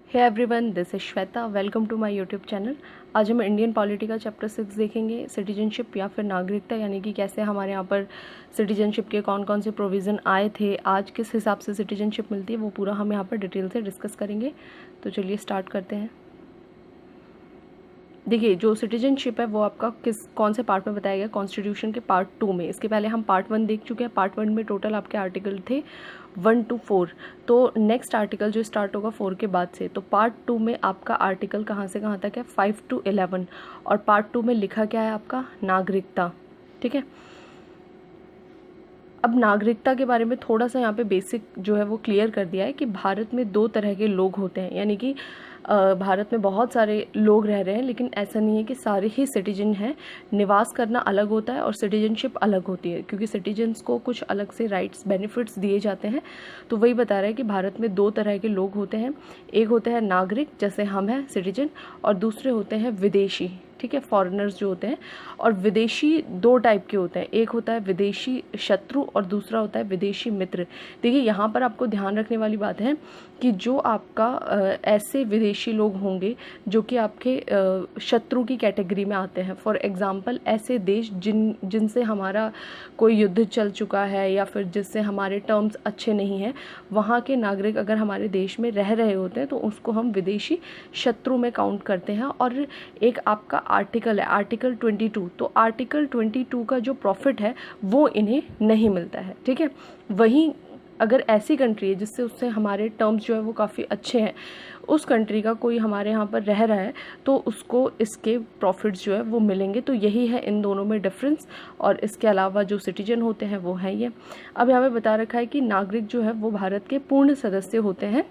Hey everyone, this is Shweta. Welcome to my YouTube channel. आज हम Indian polity का chapter 6 देखेंगे, सिटीजनशिप या फिर नागरिकता, यानी कि कैसे हमारे यहाँ पर सिटीजनशिप के कौन कौन से प्रोविज़न आए थे, आज किस हिसाब से सिटीजनशिप मिलती है, वो पूरा हम यहाँ पर डिटेल से डिस्कस करेंगे। तो चलिए स्टार्ट करते हैं। देखिए, जो सिटीजनशिप है वो आपका कौन से पार्ट में बताया गया, कॉन्स्टिट्यूशन के पार्ट 2 में। इसके पहले हम पार्ट 1 देख चुके हैं। पार्ट 1 में टोटल आपके आर्टिकल थे 1 to 4। तो नेक्स्ट आर्टिकल जो स्टार्ट होगा 4 के बाद से, तो पार्ट 2 में आपका आर्टिकल कहाँ से कहाँ तक है, 5 to 11। और पार्ट 2 में लिखा क्या है आपका, नागरिकता। ठीक है, अब नागरिकता के बारे में थोड़ा सा यहाँ पे बेसिक जो है वो क्लियर कर दिया है कि भारत में 2 तरह के लोग होते हैं, यानी कि भारत में बहुत सारे लोग रह रहे हैं, लेकिन ऐसा नहीं है कि सारे ही सिटीजन हैं। निवास करना अलग होता है और सिटीजनशिप अलग होती है, क्योंकि सिटीजन्स को कुछ अलग से राइट्स बेनिफिट्स दिए जाते हैं। तो वही बता रहा है कि भारत में 2 तरह के लोग होते हैं। एक होते हैं नागरिक, जैसे हम हैं सिटीजन, और दूसरे होते हैं विदेशी। ठीक है, फॉरेनर्स जो होते हैं। और विदेशी 2 टाइप के होते हैं, एक होता है विदेशी शत्रु और दूसरा होता है विदेशी मित्र। देखिए, यहाँ पर आपको ध्यान रखने वाली बात है कि जो आपका ऐसे विदेशी लोग होंगे जो कि आपके शत्रु की कैटेगरी में आते हैं। फॉर एग्जांपल, ऐसे देश जिनसे हमारा कोई युद्ध चल चुका है या फिर जिससे हमारे टर्म्स अच्छे नहीं हैं, वहाँ के नागरिक अगर हमारे देश में रह रहे होते हैं तो उसको हम विदेशी शत्रु में काउंट करते हैं। और एक आपका आर्टिकल है, आर्टिकल 22। तो आर्टिकल 22 का जो प्रॉफिट है वो इन्हें नहीं मिलता है। ठीक है, वहीं अगर ऐसी कंट्री है जिससे उससे हमारे टर्म्स जो है वो काफ़ी अच्छे हैं, उस कंट्री का कोई हमारे यहाँ पर रह रहा है तो उसको इसके प्रॉफिट्स जो है वो मिलेंगे। तो यही है इन दोनों में डिफरेंस। और इसके अलावा जो सिटीजन होते हैं वो हैं ये। अब यहाँ पे बता रखा है कि नागरिक जो है वो भारत के पूर्ण सदस्य होते हैं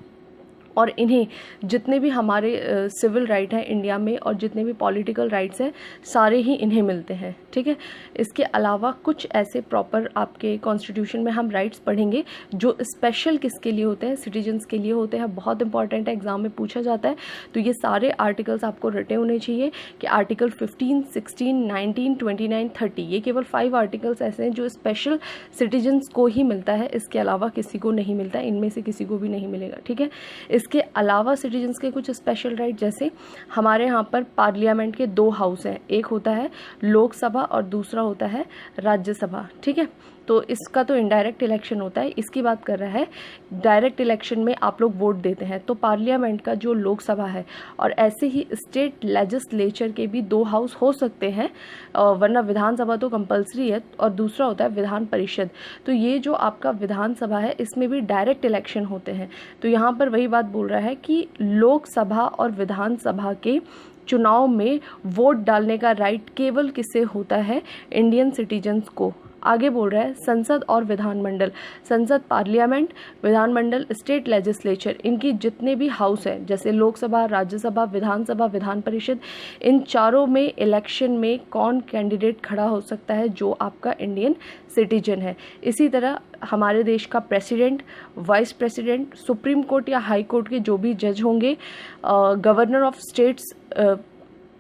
और इन्हें जितने भी हमारे सिविल राइट हैं इंडिया में और जितने भी पॉलिटिकल राइट्स हैं, सारे ही इन्हें मिलते हैं। ठीक है, इसके अलावा कुछ ऐसे प्रॉपर आपके कॉन्स्टिट्यूशन में हम राइट्स पढ़ेंगे जो स्पेशल किसके लिए होते हैं, सिटीजन्स के लिए होते हैं। बहुत इंपॉर्टेंट है, एग्जाम में पूछा जाता है। तो ये सारे आर्टिकल्स आपको रटे होने चाहिए कि आर्टिकल 15, 16, 19, 29, 30, ये केवल 5 आर्टिकल्स ऐसे हैं जो स्पेशल सिटीजन्स को ही मिलता है, इसके अलावा किसी को नहीं मिलता, इनमें से किसी को भी नहीं मिलेगा। ठीक है, इसके अलावा सिटीजन्स के कुछ स्पेशल राइट, जैसे हमारे यहाँ पर पार्लियामेंट के 2 हाउस हैं, एक होता है लोकसभा और दूसरा होता है राज्यसभा। ठीक है, तो इसका तो इनडायरेक्ट इलेक्शन होता है, इसकी बात कर रहा है डायरेक्ट इलेक्शन में आप लोग वोट देते हैं। तो पार्लियामेंट का जो लोकसभा है, और ऐसे ही स्टेट लेजिस्लेचर के भी 2 हाउस हो सकते हैं, वरना विधानसभा तो कंपलसरी है। और दूसरा होता है विधान परिषद। तो ये जो आपका विधानसभा है, इसमें भी डायरेक्ट इलेक्शन होते हैं। तो यहाँ पर वही बात बोल रहा है कि लोकसभा और विधानसभा के चुनाव में वोट डालने का राइट केवल किसे होता है, इंडियन सिटीजन्स को। आगे बोल रहा है संसद और विधानमंडल, संसद पार्लियामेंट, विधानमंडल स्टेट लेजिस्लेचर, इनकी जितने भी हाउस हैं, जैसे लोकसभा, राज्यसभा, विधानसभा, विधान परिषद, इन चारों में इलेक्शन में कौन कैंडिडेट खड़ा हो सकता है, जो आपका इंडियन सिटीजन है। इसी तरह हमारे देश का president, vice president, supreme court या हाई कोर्ट के जो भी जज होंगे, governor of states,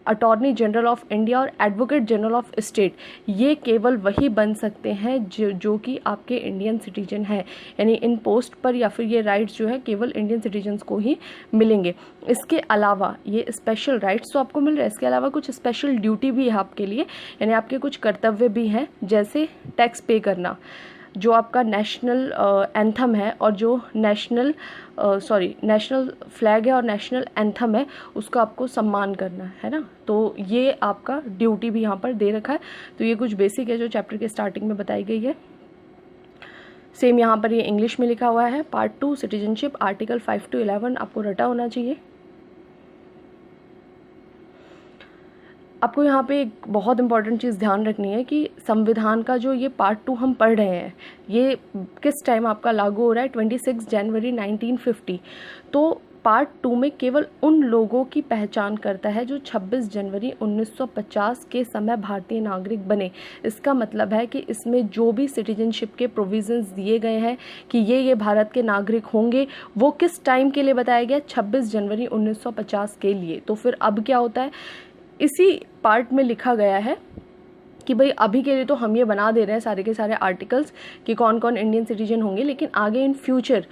attorney general of India और एडवोकेट जनरल ऑफ स्टेट, ये केवल वही बन सकते हैं जो कि आपके इंडियन सिटीजन हैं। यानी इन पोस्ट पर या फिर ये राइट्स जो है केवल इंडियन सिटीजन्स को ही मिलेंगे। इसके अलावा ये स्पेशल राइट्स तो आपको मिल रहे हैं, इसके अलावा कुछ स्पेशल ड्यूटी भी है आपके लिए, यानी आपके कुछ कर्तव्य भी हैं, जैसे टैक्स पे करना, जो आपका नेशनल एंथम है और जो नेशनल फ्लैग है और नेशनल एंथम है, उसका आपको सम्मान करना है ना। तो ये आपका ड्यूटी भी यहाँ पर दे रखा है। तो ये कुछ बेसिक है जो चैप्टर के स्टार्टिंग में बताई गई है। सेम यहाँ पर ये इंग्लिश में लिखा हुआ है। पार्ट 2 सिटीजनशिप, आर्टिकल 5 to 11 आपको रटा होना चाहिए। आपको यहाँ पे एक बहुत इंपॉर्टेंट चीज़ ध्यान रखनी है कि संविधान का जो ये पार्ट 2 हम पढ़ रहे हैं, ये किस टाइम आपका लागू हो रहा है, 26 जनवरी 1950। तो पार्ट 2 में केवल उन लोगों की पहचान करता है जो 26 जनवरी 1950 के समय भारतीय नागरिक बने। इसका मतलब है कि इसमें जो भी सिटीजनशिप के प्रोविजंस दिए गए हैं कि ये भारत के नागरिक होंगे, वो किस टाइम के लिए बताया गया, 26 जनवरी 1950 के लिए। तो फिर अब क्या होता है, इसी पार्ट में लिखा गया है कि भाई अभी के लिए तो हम ये बना दे रहे हैं सारे के सारे आर्टिकल्स कि कौन कौन इंडियन सिटीजन होंगे, लेकिन आगे इन फ्यूचर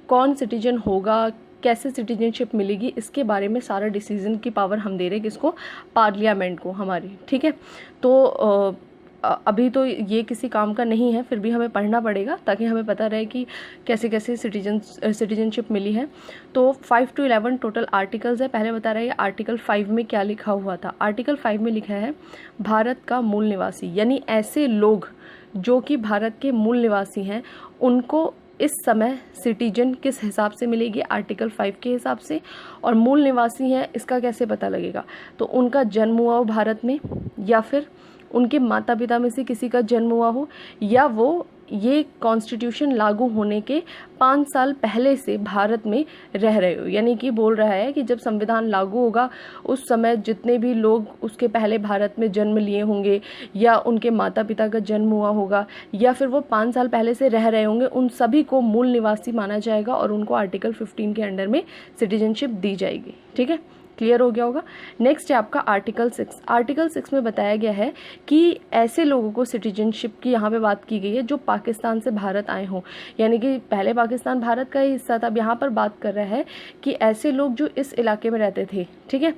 कौन सिटीजन होगा, कैसे सिटीजनशिप मिलेगी इसके बारे में सारा डिसीजन की पावर हम दे रहे हैं किसको, पार्लियामेंट को हमारी, ठीक है। तो अभी तो ये किसी काम का नहीं है, फिर भी हमें पढ़ना पड़ेगा ताकि हमें पता रहे कि कैसे कैसे सिटीजनशिप मिली है। तो 5 to 11 टोटल आर्टिकल्स है। पहले बता रहे हैं आर्टिकल 5 में क्या लिखा हुआ था। आर्टिकल 5 में लिखा है भारत का मूल निवासी, यानी ऐसे लोग जो कि भारत के मूल निवासी हैं उनको इस समय सिटीजन किस हिसाब से मिलेगी, आर्टिकल 5 के हिसाब से। और मूल निवासी हैं इसका कैसे पता लगेगा, तो उनका जन्म हुआ हो भारत में, या फिर उनके माता पिता में से किसी का जन्म हुआ हो, या वो ये कॉन्स्टिट्यूशन लागू होने के 5 साल पहले से भारत में रह रहे हो। यानी कि बोल रहा है कि जब संविधान लागू होगा उस समय जितने भी लोग उसके पहले भारत में जन्म लिए होंगे, या उनके माता पिता का जन्म हुआ होगा, या फिर वो 5 साल पहले से रह रहे होंगे, उन सभी को मूल निवासी माना जाएगा और उनको आर्टिकल 15 के अंडर में सिटीजनशिप दी जाएगी, ठीक है। क्लियर हो गया होगा। नेक्स्ट है आपका आर्टिकल 6। आर्टिकल 6 में बताया गया है कि ऐसे लोगों को सिटीजनशिप की यहाँ पे बात की गई है जो पाकिस्तान से भारत आए हों, यानी कि पहले पाकिस्तान भारत का ही हिस्सा था। अब यहाँ पर बात कर रहा है कि ऐसे लोग जो इस इलाके में रहते थे, ठीक है,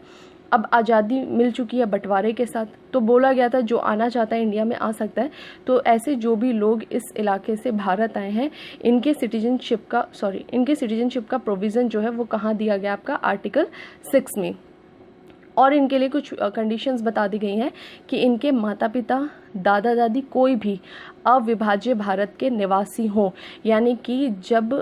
अब आज़ादी मिल चुकी है बंटवारे के साथ, तो बोला गया था जो आना चाहता है इंडिया में आ सकता है। तो ऐसे जो भी लोग इस इलाके से भारत आए हैं इनके सिटीजनशिप का प्रोविज़न जो है वो कहाँ दिया गया आपका, आर्टिकल 6 में। और इनके लिए कुछ कंडीशंस बता दी गई हैं कि इनके माता पिता, दादा दादी कोई भी अविभाज्य भारत के निवासी हों। यानी कि जब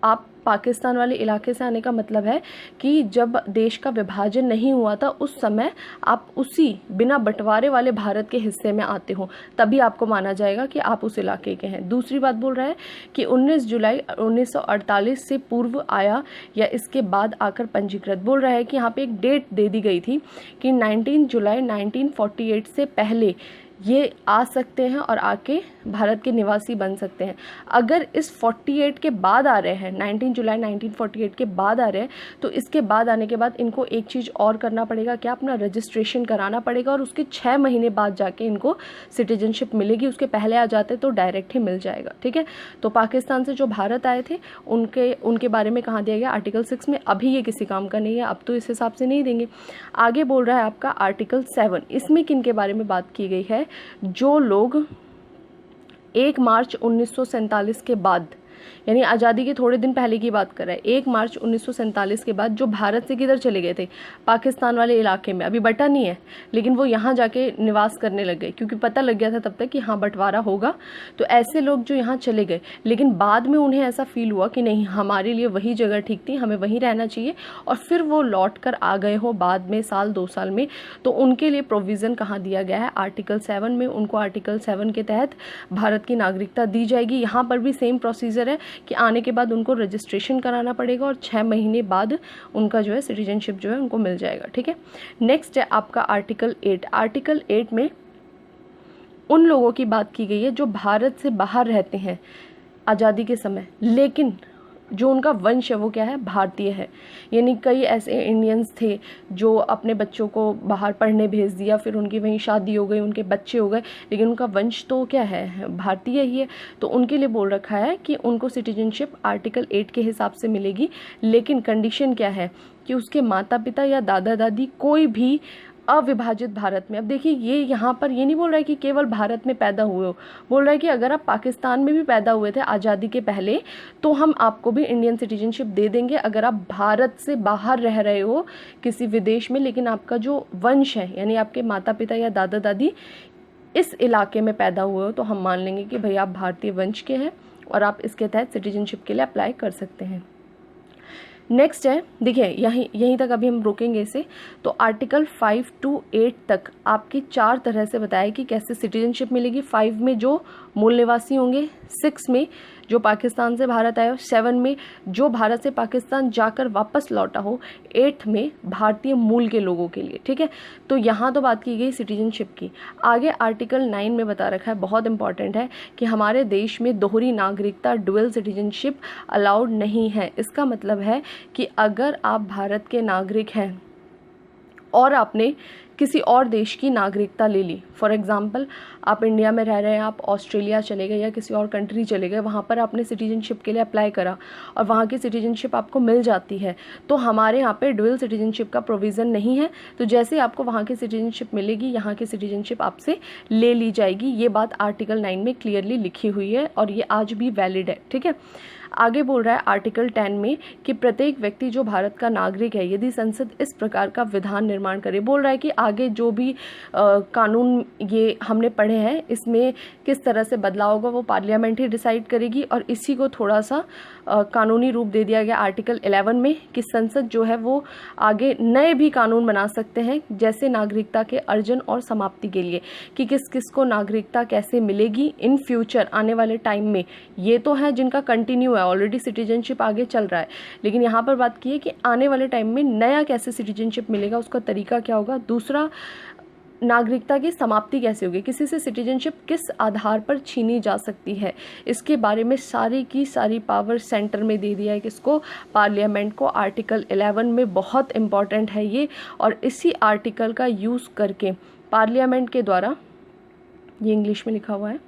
आप पाकिस्तान वाले इलाके से आने का मतलब है कि जब देश का विभाजन नहीं हुआ था उस समय आप उसी बिना बंटवारे वाले भारत के हिस्से में आते हो, तभी आपको माना जाएगा कि आप उस इलाके के हैं। दूसरी बात बोल रहा है कि 19 जुलाई 1948 से पूर्व आया या इसके बाद आकर पंजीकृत। बोल रहा है कि यहाँ पे एक डेट दे दी गई थी कि 19 जुलाई 1948 से पहले ये आ सकते हैं और आके भारत के निवासी बन सकते हैं। अगर इस 48 के बाद आ रहे हैं, 19 जुलाई 1948 के बाद आ रहे हैं, तो इसके बाद आने के बाद इनको एक चीज़ और करना पड़ेगा, क्या, अपना रजिस्ट्रेशन कराना पड़ेगा और उसके 6 महीने बाद जाके इनको सिटीजनशिप मिलेगी। उसके पहले आ जाते तो डायरेक्ट ही मिल जाएगा, ठीक है। तो पाकिस्तान से जो भारत आए थे उनके बारे में कहाँ दिया गया, आर्टिकल 6 में। अभी ये किसी काम का नहीं है, अब तो इस हिसाब से नहीं देंगे। आगे बोल रहा है आपका आर्टिकल 7। इसमें किन के बारे में बात की गई है, जो लोग 1 मार्च 1947 के बाद, यानी आज़ादी के थोड़े दिन पहले की बात कर रहा है, 1 मार्च 1947 के बाद जो भारत से किधर चले गए थे, पाकिस्तान वाले इलाके में। अभी बटा नहीं है लेकिन वो यहाँ जाके निवास करने लग गए क्योंकि पता लग गया था तब तक कि हाँ बंटवारा होगा। तो ऐसे लोग जो यहाँ चले गए लेकिन बाद में उन्हें ऐसा फील हुआ कि नहीं, हमारे लिए वही जगह ठीक थी, हमें वहीं रहना चाहिए, और फिर वो लौट कर आ गए हो बाद में, साल 2 साल में, तो उनके लिए प्रोविज़न कहाँ दिया गया है, आर्टिकल 7 में। उनको आर्टिकल 7 के तहत भारत की नागरिकता दी जाएगी। यहाँ पर भी सेम प्रोसीजर है कि आने के बाद उनको रजिस्ट्रेशन कराना पड़ेगा और 6 महीने बाद उनका जो है सिटीजनशिप जो है उनको मिल जाएगा, ठीक है। नेक्स्ट है आपका आर्टिकल 8। आर्टिकल 8 में उन लोगों की बात की गई है जो भारत से बाहर रहते हैं आज़ादी के समय, लेकिन जो उनका वंश है वो क्या है, भारतीय है। यानी कई ऐसे इंडियंस थे जो अपने बच्चों को बाहर पढ़ने भेज दिया, फिर उनकी वहीं शादी हो गई, उनके बच्चे हो गए, लेकिन उनका वंश तो क्या है, भारतीय ही है। तो उनके लिए बोल रखा है कि उनको सिटीजनशिप आर्टिकल 8 के हिसाब से मिलेगी, लेकिन कंडीशन क्या है कि उसके माता पिता या दादा दादी कोई भी अविभाजित भारत में। अब देखिए ये यहाँ पर ये नहीं बोल रहा है कि केवल भारत में पैदा हुए हो, बोल रहा है कि अगर आप पाकिस्तान में भी पैदा हुए थे आज़ादी के पहले तो हम आपको भी इंडियन सिटीजनशिप दे देंगे। अगर आप भारत से बाहर रह रहे हो किसी विदेश में, लेकिन आपका जो वंश है यानी आपके माता पिता या दादा दादी इस इलाके में पैदा हुए हो, तो हम मान लेंगे कि भाई आप भारतीय वंश के हैं और आप इसके तहत सिटीजनशिप के लिए अप्लाई कर सकते हैं। नेक्स्ट है, देखिए यहीं तक अभी हम रोकेंगे इसे। तो आर्टिकल 5 to 8 तक आपकी 4 तरह से बताया कि कैसे सिटीजनशिप मिलेगी। 5 में जो मूल निवासी होंगे, 6 में जो पाकिस्तान से भारत आए हो, 7 में जो भारत से पाकिस्तान जाकर वापस लौटा हो, 8 में भारतीय मूल के लोगों के लिए, ठीक है। तो यहाँ तो बात की गई सिटीजनशिप की। आगे आर्टिकल 9 में बता रखा है, बहुत इंपॉर्टेंट है, कि हमारे देश में दोहरी नागरिकता, डुअल सिटीजनशिप अलाउड नहीं है। इसका मतलब है कि अगर आप भारत के नागरिक हैं और आपने किसी और देश की नागरिकता ले ली, फॉर एग्ज़ाम्पल आप इंडिया में रह रहे हैं, आप ऑस्ट्रेलिया चले गए या किसी और कंट्री चले गए, वहाँ पर आपने सिटीजनशिप के लिए अप्लाई करा और वहाँ की सिटीजनशिप आपको मिल जाती है, तो हमारे यहाँ पे ड्यूअल सिटीजनशिप का प्रोविज़न नहीं है। तो जैसे आपको वहाँ की सिटीजनशिप मिलेगी, यहाँ की सिटीजनशिप आपसे ले ली जाएगी। ये बात आर्टिकल 9 में क्लियरली लिखी हुई है और ये आज भी वैलिड है, ठीक है। आगे बोल रहा है आर्टिकल 10 में कि प्रत्येक व्यक्ति जो भारत का नागरिक है, यदि संसद इस प्रकार का विधान निर्माण करे, बोल रहा है कि आगे जो भी कानून ये हमने पढ़े हैं इसमें किस तरह से बदलाव होगा वो पार्लियामेंट ही डिसाइड करेगी। और इसी को थोड़ा सा कानूनी रूप दे दिया गया आर्टिकल 11 में कि संसद जो है वो आगे नए भी कानून बना सकते हैं, जैसे नागरिकता के अर्जन और समाप्ति के लिए, कि किस किस को नागरिकता कैसे मिलेगी इन फ्यूचर आने वाले टाइम में। ये तो है जिनका कंटिन्यू है, ऑलरेडी सिटीजनशिप आगे चल रहा है, लेकिन यहाँ पर बात की है कि आने वाले टाइम में नया कैसे सिटीजनशिप मिलेगा, उसका तरीका क्या होगा। दूसरा, नागरिकता की समाप्ति कैसे होगी, किसी से सिटीजनशिप किस आधार पर छीनी जा सकती है, इसके बारे में सारी की सारी पावर सेंटर में दे दिया है किसको, पार्लियामेंट को। आर्टिकल 11 में बहुत इम्पॉर्टेंट है ये, और इसी आर्टिकल का यूज़ करके पार्लियामेंट के द्वारा, ये इंग्लिश में लिखा हुआ है,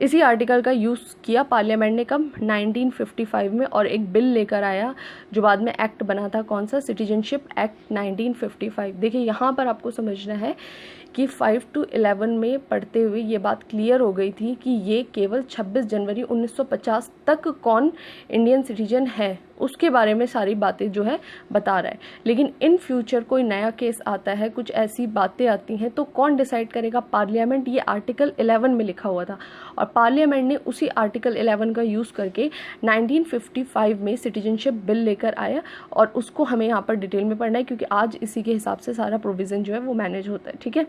इसी आर्टिकल का यूज़ किया पार्लियामेंट ने कब, 1955 में, और एक बिल लेकर आया जो बाद में एक्ट बना था, कौन सा, सिटीजनशिप एक्ट 1955। देखिए यहाँ पर आपको समझना है कि 5 to 11 में पढ़ते हुए ये बात क्लियर हो गई थी कि ये केवल 26 जनवरी 1950 तक कौन इंडियन सिटीजन है उसके बारे में सारी बातें जो है बता रहा है। लेकिन इन फ्यूचर कोई नया केस आता है, कुछ ऐसी बातें आती हैं, तो कौन डिसाइड करेगा, पार्लियामेंट। ये आर्टिकल 11 में लिखा हुआ था और पार्लियामेंट ने उसी आर्टिकल 11 का यूज़ करके 1955 में सिटीजनशिप बिल लेकर आया, और उसको हमें यहाँ पर डिटेल में पढ़ना है क्योंकि आज इसी के हिसाब से सारा प्रोविज़न जो है वो मैनेज होता है, ठीक है।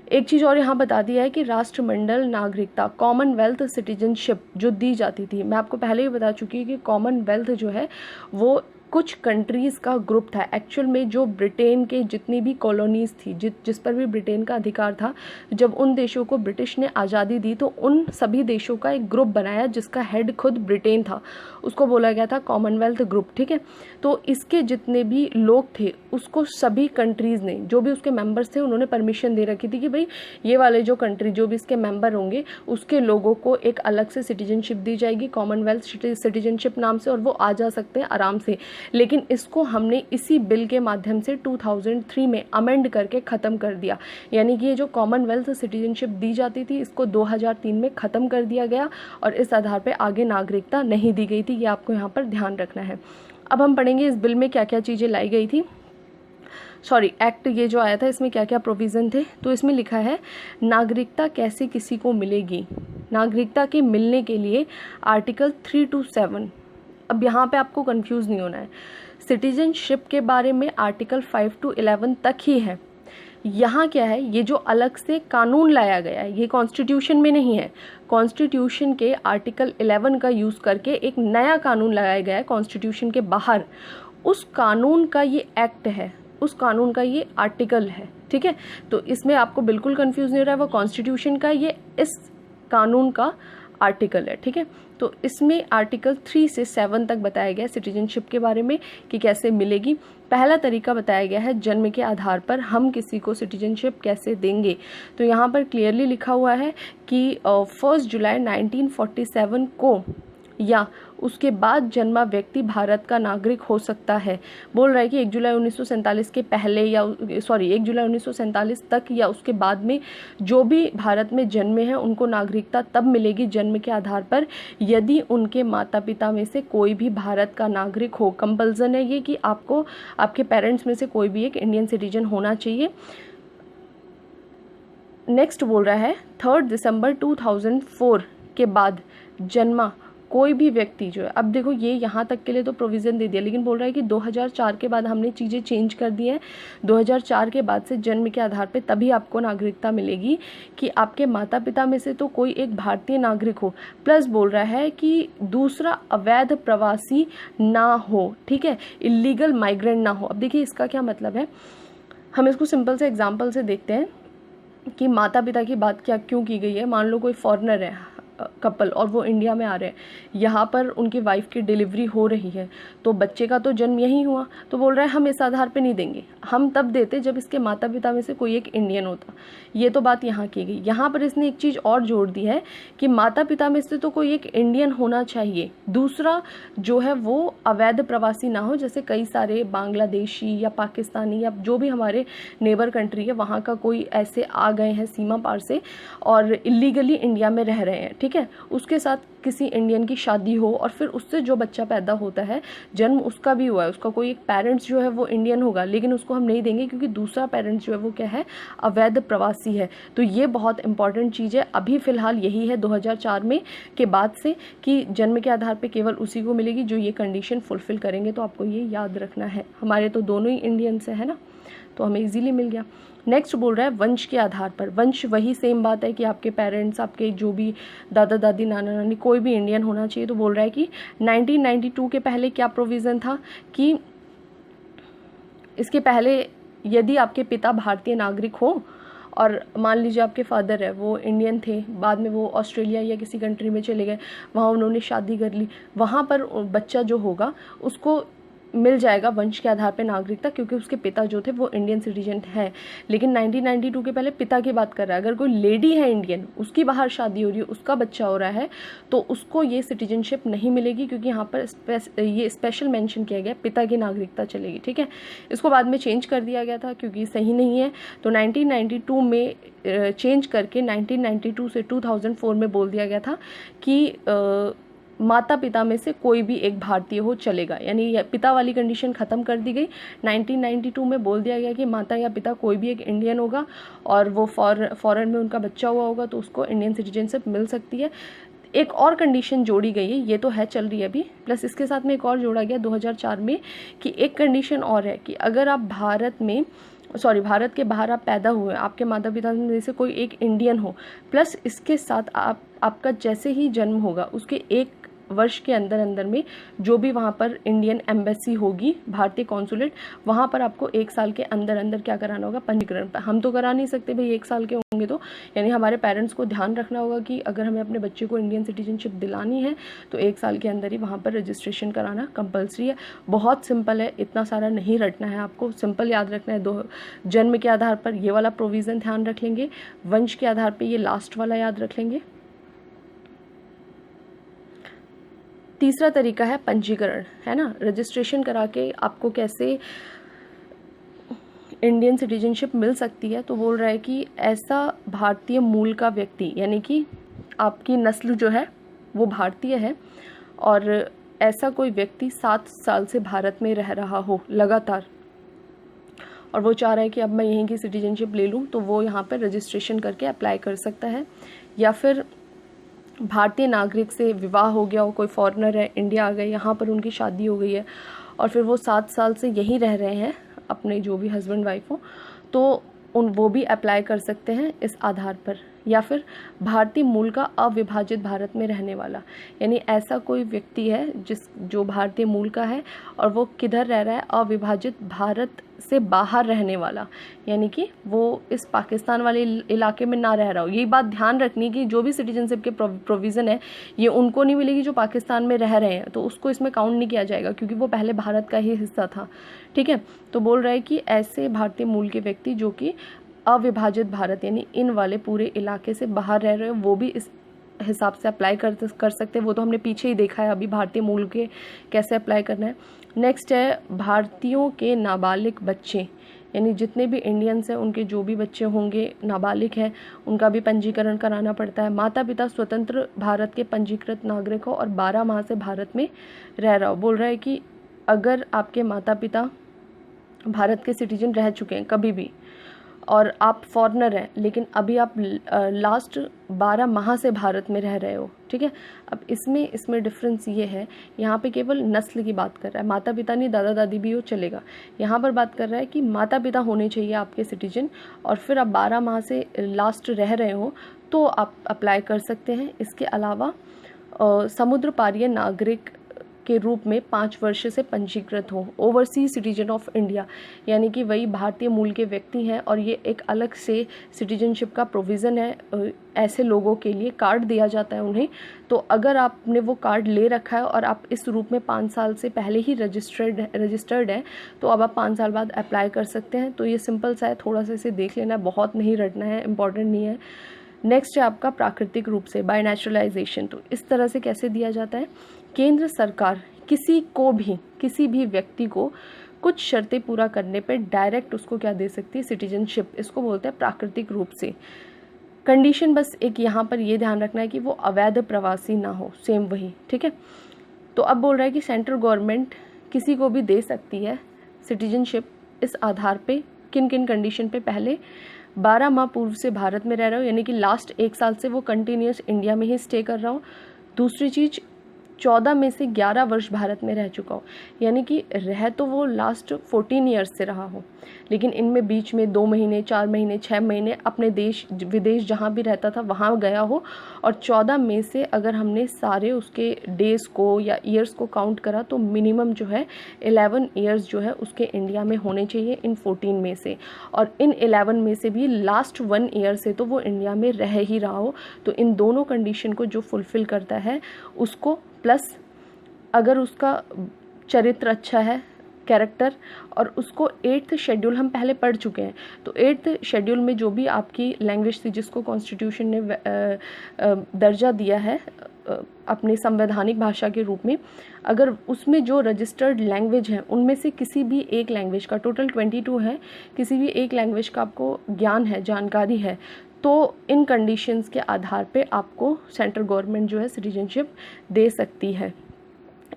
एक चीज़ और यहाँ बता दिया है कि राष्ट्रमंडल नागरिकता, कॉमनवेल्थ सिटीजनशिप जो दी जाती थी, मैं आपको पहले ही बता चुकी हूँ कि कॉमनवेल्थ जो है वो कुछ कंट्रीज़ का ग्रुप था। एक्चुअल में जो ब्रिटेन के जितनी भी कॉलोनीज़ थी, जिस पर भी ब्रिटेन का अधिकार था, जब उन देशों को ब्रिटिश ने आज़ादी दी तो उन सभी देशों का एक ग्रुप बनाया जिसका हेड खुद ब्रिटेन था, उसको बोला गया था कॉमनवेल्थ ग्रुप, ठीक है। तो इसके जितने भी लोग थे उसको सभी कंट्रीज़ ने, जो भी उसके मेंबर्स थे, उन्होंने परमिशन दे रखी थी कि भाई ये वाले जो कंट्री जो भी इसके मेंबर होंगे उसके लोगों को एक अलग से सिटीजनशिप दी जाएगी कॉमनवेल्थ सिटीजनशिप नाम से, और वो आ जा सकते हैं आराम से। लेकिन इसको हमने इसी बिल के माध्यम से 2003 में अमेंड करके ख़त्म कर दिया, यानी कि ये जो कॉमनवेल्थ सिटीजनशिप दी जाती थी इसको 2003 में ख़त्म कर दिया गया और इस आधार पर आगे नागरिकता नहीं दी गई थी। ये आपको यहाँ पर ध्यान रखना है। अब हम पढ़ेंगे इस बिल में क्या क्या चीज़ें लाई गई थी, सॉरी एक्ट ये जो आया था इसमें क्या क्या प्रोविज़न थे। तो इसमें लिखा है नागरिकता कैसे किसी को मिलेगी, नागरिकता के मिलने के लिए आर्टिकल 3 to 7। अब यहाँ पे आपको कंफ्यूज नहीं होना है, सिटीजनशिप के बारे में आर्टिकल 5 to 11 तक ही है। यहाँ क्या है, ये जो अलग से कानून लाया गया है ये कॉन्स्टिट्यूशन में नहीं है, कॉन्स्टिट्यूशन के आर्टिकल 11 का यूज़ करके एक नया कानून लगाया गया है कॉन्स्टिट्यूशन के बाहर, उस कानून का ये एक्ट है, उस कानून का ये आर्टिकल है, ठीक है। तो इसमें आपको बिल्कुल कंफ्यूज नहीं हो रहा है, वो कॉन्स्टिट्यूशन का ये इस कानून का आर्टिकल है, ठीक है। तो इसमें आर्टिकल 3 से 7 तक बताया गया सिटीजनशिप के बारे में कि कैसे मिलेगी। पहला तरीका बताया गया है जन्म के आधार पर हम किसी को सिटीजनशिप कैसे देंगे। तो यहाँ पर क्लियरली लिखा हुआ है कि 1 जुलाई 1947 को या उसके बाद जन्मा व्यक्ति भारत का नागरिक हो सकता है। बोल रहा है कि 1 जुलाई 1947 के पहले या 1 जुलाई 1947 तक या उसके बाद में जो भी भारत में जन्मे हैं उनको नागरिकता तब मिलेगी जन्म के आधार पर यदि उनके माता पिता में से कोई भी भारत का नागरिक हो। कंपल्सन है ये कि आपको आपके पेरेंट्स में से कोई भी एक इंडियन सिटीजन होना चाहिए। नेक्स्ट बोल रहा है 3 दिसंबर 2004 के बाद जन्मा कोई भी व्यक्ति जो है, अब देखो ये यहाँ तक के लिए तो प्रोविज़न दे दिया, लेकिन बोल रहा है कि 2004 के बाद हमने चीज़ें चेंज कर दी हैं। 2004 के बाद से जन्म के आधार पे तभी आपको नागरिकता मिलेगी कि आपके माता पिता में से तो कोई एक भारतीय नागरिक हो, प्लस बोल रहा है कि दूसरा अवैध प्रवासी ना हो, ठीक है, इलीगल माइग्रेंट ना हो। अब देखिए इसका क्या मतलब है, हम इसको सिंपल से एग्जाम्पल से देखते हैं कि माता पिता की बात क्या क्यों की गई है। मान लो कोई फॉरेनर है, कपल और वो इंडिया में आ रहे हैं, यहाँ पर उनकी वाइफ की डिलीवरी हो रही है, तो बच्चे का तो जन्म यहीं हुआ, तो बोल रहा है हम इस आधार पे नहीं देंगे, हम तब देते जब इसके माता पिता में से कोई एक इंडियन होता। ये तो बात यहाँ की गई। यहाँ पर इसने एक चीज़ और जोड़ दी है कि माता पिता में से तो कोई एक इंडियन होना चाहिए, दूसरा जो है वो अवैध प्रवासी ना हो, जैसे कई सारे बांग्लादेशी या पाकिस्तानी या जो भी हमारे नेबर कंट्री है वहाँ का कोई ऐसे आ गए हैं सीमा पार से और इलीगली इंडिया में रह रहे हैं, ठीक है, उसके साथ किसी इंडियन की शादी हो और फिर उससे जो बच्चा पैदा होता है, जन्म उसका भी हुआ है, उसका कोई एक पेरेंट्स जो है वो इंडियन होगा, लेकिन उसको हम नहीं देंगे क्योंकि दूसरा पेरेंट्स जो है वो क्या है, अवैध प्रवासी है। तो ये बहुत इंपॉर्टेंट चीज़ है। अभी फ़िलहाल यही है 2004 में के बाद से कि जन्म के आधार पर केवल उसी को मिलेगी जो ये कंडीशन फुलफ़िल करेंगे। तो आपको ये याद रखना है। हमारे तो दोनों ही इंडियंस है ना, तो हमें इजीली मिल गया। नेक्स्ट बोल रहा है वंश के आधार पर। वंश वही सेम बात है कि आपके पेरेंट्स, आपके जो भी दादा दादी नाना नानी कोई भी इंडियन होना चाहिए। तो बोल रहा है कि 1992 के पहले क्या प्रोविज़न था कि इसके पहले यदि आपके पिता भारतीय नागरिक हो और मान लीजिए आपके फादर है वो इंडियन थे, बाद में वो ऑस्ट्रेलिया या किसी कंट्री में चले गए, वहाँ उन्होंने शादी कर ली, वहाँ पर बच्चा जो होगा उसको मिल जाएगा वंश के आधार पे नागरिकता, क्योंकि उसके पिता जो थे वो इंडियन सिटीजन है। लेकिन 1992 के पहले पिता की बात कर रहा है। अगर कोई लेडी है इंडियन, उसकी बाहर शादी हो रही है, उसका बच्चा हो रहा है, तो उसको ये सिटीजनशिप नहीं मिलेगी, क्योंकि यहाँ पर ये स्पेशल मेंशन किया गया पिता की नागरिकता चलेगी, ठीक है। इसको बाद में चेंज कर दिया गया था क्योंकि सही नहीं है, तो 1992 में चेंज करके 1992 से 2004 में बोल दिया गया था कि माता पिता में से कोई भी एक भारतीय हो चलेगा, यानी पिता वाली कंडीशन ख़त्म कर दी गई। 1992 में बोल दिया गया कि माता या पिता कोई भी एक इंडियन होगा और वो फॉरेन में उनका बच्चा हुआ होगा तो उसको इंडियन सिटीजनशिप मिल सकती है। एक और कंडीशन जोड़ी गई है, ये तो है चल रही है अभी, प्लस इसके साथ में एक और जोड़ा गया 2004 में कि एक कंडीशन और है कि अगर आप भारत के बाहर आप पैदा हुए, आपके माता पिता में से कोई एक इंडियन हो, प्लस इसके साथ आपका जैसे ही जन्म होगा उसके 1 वर्ष के अंदर में जो भी वहाँ पर इंडियन एम्बेसी होगी, भारतीय कॉन्सुलेट, वहाँ पर आपको 1 साल के अंदर क्या कराना होगा, पंजीकरण। हम तो करा नहीं सकते भाई 1 साल के होंगे तो, यानी हमारे पेरेंट्स को ध्यान रखना होगा कि अगर हमें अपने बच्चे को इंडियन सिटीजनशिप दिलानी है तो 1 साल के अंदर ही वहाँ पर रजिस्ट्रेशन कराना कंपल्सरी है। बहुत सिंपल है, इतना सारा नहीं रटना है आपको, सिंपल याद रखना है। जन्म के आधार पर ये वाला प्रोविज़न ध्यान रख लेंगे, वंश के आधार पर ये लास्ट वाला याद रख लेंगे। तीसरा तरीका है पंजीकरण, है ना, रजिस्ट्रेशन करा के आपको कैसे इंडियन सिटीजनशिप मिल सकती है। तो बोल रहा है कि ऐसा भारतीय मूल का व्यक्ति, यानी कि आपकी नस्ल जो है वो भारतीय है और ऐसा कोई व्यक्ति 7 साल से भारत में रह रहा हो लगातार और वो चाह रहा है कि अब मैं यहीं की सिटीजनशिप ले लूँ, तो वो यहाँ पर रजिस्ट्रेशन करके अप्लाई कर सकता है। या फिर भारतीय नागरिक से विवाह हो गया हो, कोई फॉरेनर है, इंडिया आ गए, यहाँ पर उनकी शादी हो गई है और फिर वो 7 साल से यहीं रह रहे हैं अपने जो भी हस्बैंड वाइफ हो, तो वो भी अप्लाई कर सकते हैं इस आधार पर। या फिर भारतीय मूल का अविभाजित भारत में रहने वाला, यानी ऐसा कोई व्यक्ति है जो भारतीय मूल का है और वो किधर रह रहा है, अविभाजित भारत से बाहर रहने वाला, यानी कि वो इस पाकिस्तान वाले इलाके में ना रह रहा हो। ये बात ध्यान रखनी कि जो भी सिटीजनशिप के प्रोविज़न है ये उनको नहीं मिलेगी जो पाकिस्तान में रह रहे हैं, तो उसको इसमें काउंट नहीं किया जाएगा क्योंकि वो पहले भारत का ही हिस्सा था, ठीक है। तो बोल रहा है कि ऐसे भारतीय मूल के व्यक्ति जो कि अविभाजित भारत यानी इन वाले पूरे इलाके से बाहर रह रहे हो, वो भी इस हिसाब से अप्लाई कर सकते हैं। वो तो हमने पीछे ही देखा है अभी भारतीय मूल के कैसे अप्लाई करना है। नेक्स्ट है भारतीयों के नाबालिग बच्चे, यानी जितने भी इंडियंस हैं उनके जो भी बच्चे होंगे नाबालिग हैं उनका भी पंजीकरण कराना पड़ता है। माता पिता स्वतंत्र भारत के पंजीकृत नागरिक हो और 12 माह से भारत में रह रहा हो। बोल रहा है कि अगर आपके माता पिता भारत के सिटीजन रह चुके हैं कभी भी और आप फॉरेनर हैं लेकिन अभी आप लास्ट 12 माह से भारत में रह रहे हो, ठीक है। अब इसमें डिफरेंस ये है, यहाँ पे केवल नस्ल की बात कर रहा है, माता पिता नहीं दादा दादी भी हो चलेगा। यहाँ पर बात कर रहा है कि माता पिता होने चाहिए आपके सिटीजन और फिर आप 12 माह से लास्ट रह रहे हो तो आप अप्लाई कर सकते हैं। इसके अलावा समुद्र पारीय नागरिक के रूप में 5 वर्ष से पंजीकृत हो। ओवरसीज सिटीजन ऑफ इंडिया यानी कि वही भारतीय मूल के व्यक्ति हैं और ये एक अलग से सिटीजनशिप का प्रोविज़न है। ऐसे लोगों के लिए कार्ड दिया जाता है उन्हें। तो अगर आपने वो कार्ड ले रखा है और आप इस रूप में 5 साल से पहले ही रजिस्टर्ड है तो अब आप 5 साल बाद अप्लाई कर सकते हैं। तो ये सिंपल सा है, थोड़ा सा इसे देख लेना, बहुत नहीं रटना है, इंपॉर्टेंट नहीं है। नेक्स्ट है आपका प्राकृतिक रूप से, बाय नेचुरलाइजेशन। तो इस तरह से कैसे दिया जाता है, केंद्र सरकार किसी भी व्यक्ति को कुछ शर्तें पूरा करने पे डायरेक्ट उसको क्या दे सकती है, सिटीजनशिप। इसको बोलते हैं प्राकृतिक रूप से। कंडीशन बस एक यहाँ पर ये ध्यान रखना है कि वो अवैध प्रवासी ना हो, सेम वही, ठीक है। तो अब बोल रहा है कि सेंट्रल गवर्नमेंट किसी को भी दे सकती है सिटीजनशिप इस आधार पे, किन किन कंडीशन पे, पहले 12 माह पूर्व से भारत में रह रहा हो, यानी कि लास्ट 1 साल से वो कंटिन्यूस इंडिया में ही स्टे कर रहा हो। दूसरी चीज़, 14 में से 11 वर्ष भारत में रह चुका हो, यानी कि रह तो वो लास्ट 14 ईयर्स से रहा हो, लेकिन इनमें बीच में 2 महीने, 4 महीने, 6 महीने अपने देश विदेश जहाँ भी रहता था वहाँ गया हो। और 14 में से अगर हमने सारे उसके डेज़ को या ईयर्स को काउंट करा तो मिनिमम जो है 11 ईयर्स जो है उसके इंडिया में होने चाहिए इन 14 में से। और इन 11 में से भी लास्ट 1 ईयर से तो वो इंडिया में रह ही रहा हो। तो इन दोनों कंडीशन को जो फुलफ़िल करता है उसको, प्लस अगर उसका चरित्र अच्छा है, कैरेक्टर, और उसको 8th शेड्यूल हम पहले पढ़ चुके हैं। तो 8th शेड्यूल में जो भी आपकी लैंग्वेज थी जिसको कॉन्स्टिट्यूशन ने दर्जा दिया है अपनी संवैधानिक भाषा के रूप में, अगर उसमें जो रजिस्टर्ड लैंग्वेज है उनमें से किसी भी एक लैंग्वेज का, टोटल 22 है, किसी भी एक लैंग्वेज का आपको ज्ञान है, जानकारी है, तो इन कंडीशंस के आधार पे आपको सेंट्रल गवर्नमेंट जो है सिटीजनशिप दे सकती है।